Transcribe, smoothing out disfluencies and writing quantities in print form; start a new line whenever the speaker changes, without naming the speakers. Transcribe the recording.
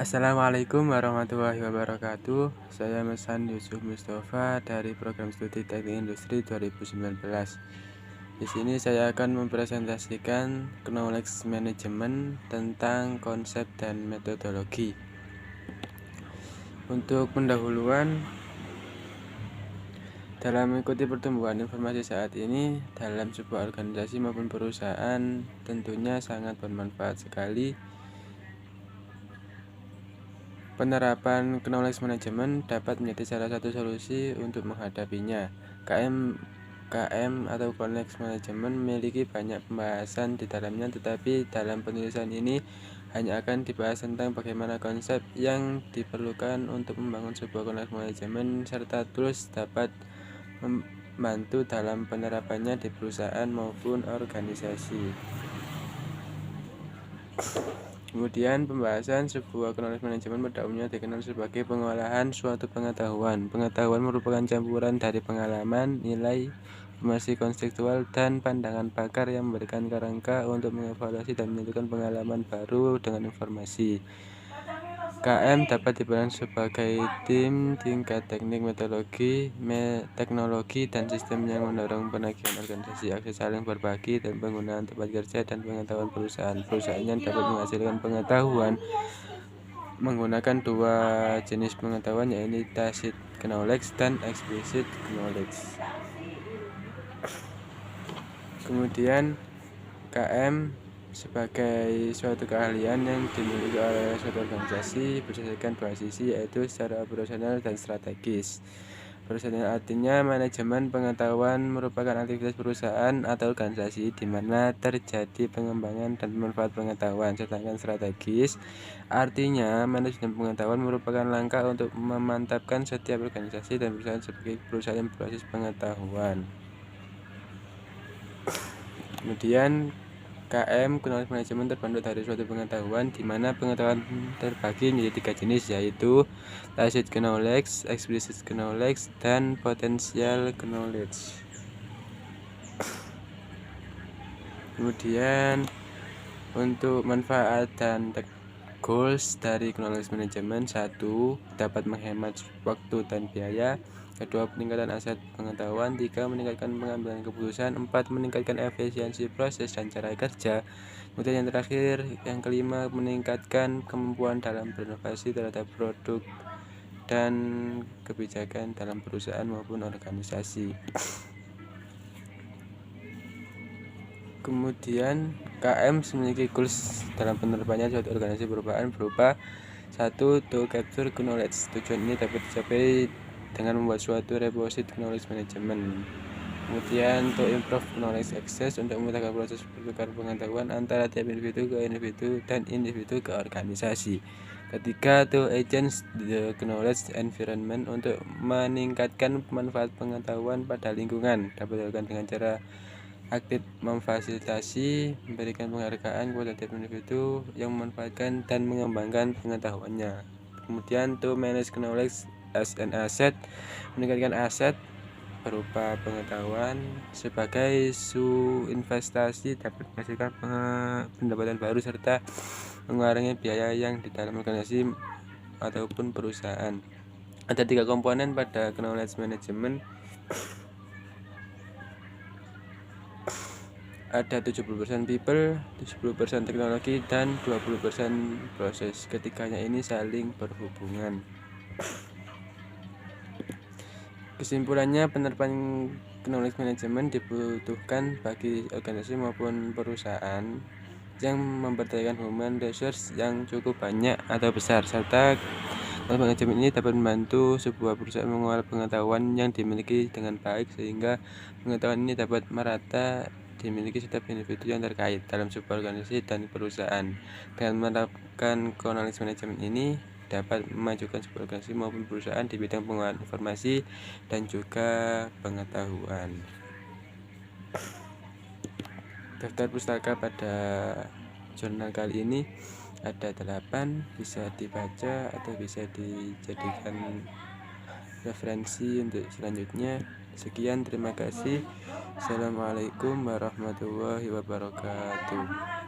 Assalamualaikum warahmatullahi wabarakatuh. Saya Mesan Yusuf Mustafa dari Program Studi Teknik Industri 2019. Di sini saya akan mempresentasikan knowledge management tentang konsep dan metodologi. Untuk pendahuluan, dalam mengikuti pertumbuhan informasi saat ini dalam sebuah organisasi maupun perusahaan tentunya sangat bermanfaat sekali. Penerapan knowledge management dapat menjadi salah satu solusi untuk menghadapinya. KM atau knowledge management memiliki banyak pembahasan di dalamnya, tetapi dalam penulisan ini hanya akan dibahas tentang bagaimana konsep yang diperlukan untuk membangun sebuah knowledge management serta tools dapat membantu dalam penerapannya di perusahaan maupun organisasi. Kemudian pembahasan sebuah knowledge management pada umumnya dikenal sebagai pengolahan suatu pengetahuan. Pengetahuan merupakan campuran dari pengalaman, nilai, informasi konseptual, dan pandangan pakar yang memberikan kerangka untuk mengevaluasi dan menyatukan pengalaman baru dengan informasi. KM dapat diperankan sebagai tim tingkat teknik, teknologi, dan sistem yang mendorong penagihan organisasi, akses saling berbagi, dan penggunaan tempat kerja dan pengetahuan perusahaan. Perusahaan yang dapat menghasilkan pengetahuan menggunakan dua jenis pengetahuan, yaitu tacit knowledge dan explicit knowledge. Kemudian KM sebagai suatu keahlian yang dimiliki oleh suatu organisasi berdasarkan dua sisi, yaitu secara operasional dan strategis. Operasional artinya manajemen pengetahuan merupakan aktivitas perusahaan atau organisasi di mana terjadi pengembangan dan pemanfaatan pengetahuan. Sedangkan strategis artinya manajemen pengetahuan merupakan langkah untuk memantapkan setiap organisasi dan perusahaan sebagai perusahaan yang berbasis pengetahuan. Kemudian KM knowledge management terbentuk dari suatu pengetahuan di mana pengetahuan terbagi menjadi tiga jenis, yaitu tacit knowledge, explicit knowledge, dan potential knowledge. Kemudian untuk manfaat dan goals dari knowledge management: 1. Dapat menghemat waktu dan biaya. 2. Peningkatan aset pengetahuan. 3. Meningkatkan pengambilan keputusan. 4. Meningkatkan efisiensi proses dan cara kerja. Kemudian yang terakhir, yang kelima, meningkatkan kemampuan dalam berinovasi terhadap produk dan kebijakan dalam perusahaan maupun organisasi. Kemudian KM memiliki goals dalam penerapannya suatu organisasi perubahan berupa 1. To capture knowledge. Tujuan ini dapat dicapai dengan membuat suatu repository knowledge management. Kemudian to improve knowledge access, untuk memudahkan proses pertukaran pengetahuan antara tiap individu ke individu dan individu ke organisasi. Ketiga, to enhance the knowledge environment, untuk meningkatkan manfaat pengetahuan pada lingkungan. Dapat dilakukan dengan cara aktif memfasilitasi, memberikan penghargaan kepada tiap individu yang memanfaatkan dan mengembangkan pengetahuannya. Kemudian to manage knowledge as an asset, meningkatkan aset berupa pengetahuan sebagai investasi dapat menghasilkan pendapatan baru serta mengurangi biaya yang di dalam organisasi ataupun perusahaan. Ada 3 komponen pada knowledge management. Ada 70% people, 70% teknologi, dan 20% proses. Ketiganya ini saling berhubungan. Kesimpulannya, penerapan knowledge management dibutuhkan bagi organisasi maupun perusahaan yang memperdayakan human resource yang cukup banyak atau besar, serta knowledge management ini dapat membantu sebuah perusahaan mengolah pengetahuan yang dimiliki dengan baik sehingga pengetahuan ini dapat merata dimiliki setiap individu yang terkait dalam sebuah organisasi dan perusahaan. Dengan menerapkan knowledge management ini dapat memajukan sebuah organisasi maupun perusahaan di bidang pengolahan informasi dan juga pengetahuan. Daftar pustaka pada jurnal kali ini ada 8, bisa dibaca atau bisa dijadikan referensi untuk selanjutnya. Sekian, terima kasih. Assalamualaikum warahmatullahi wabarakatuh.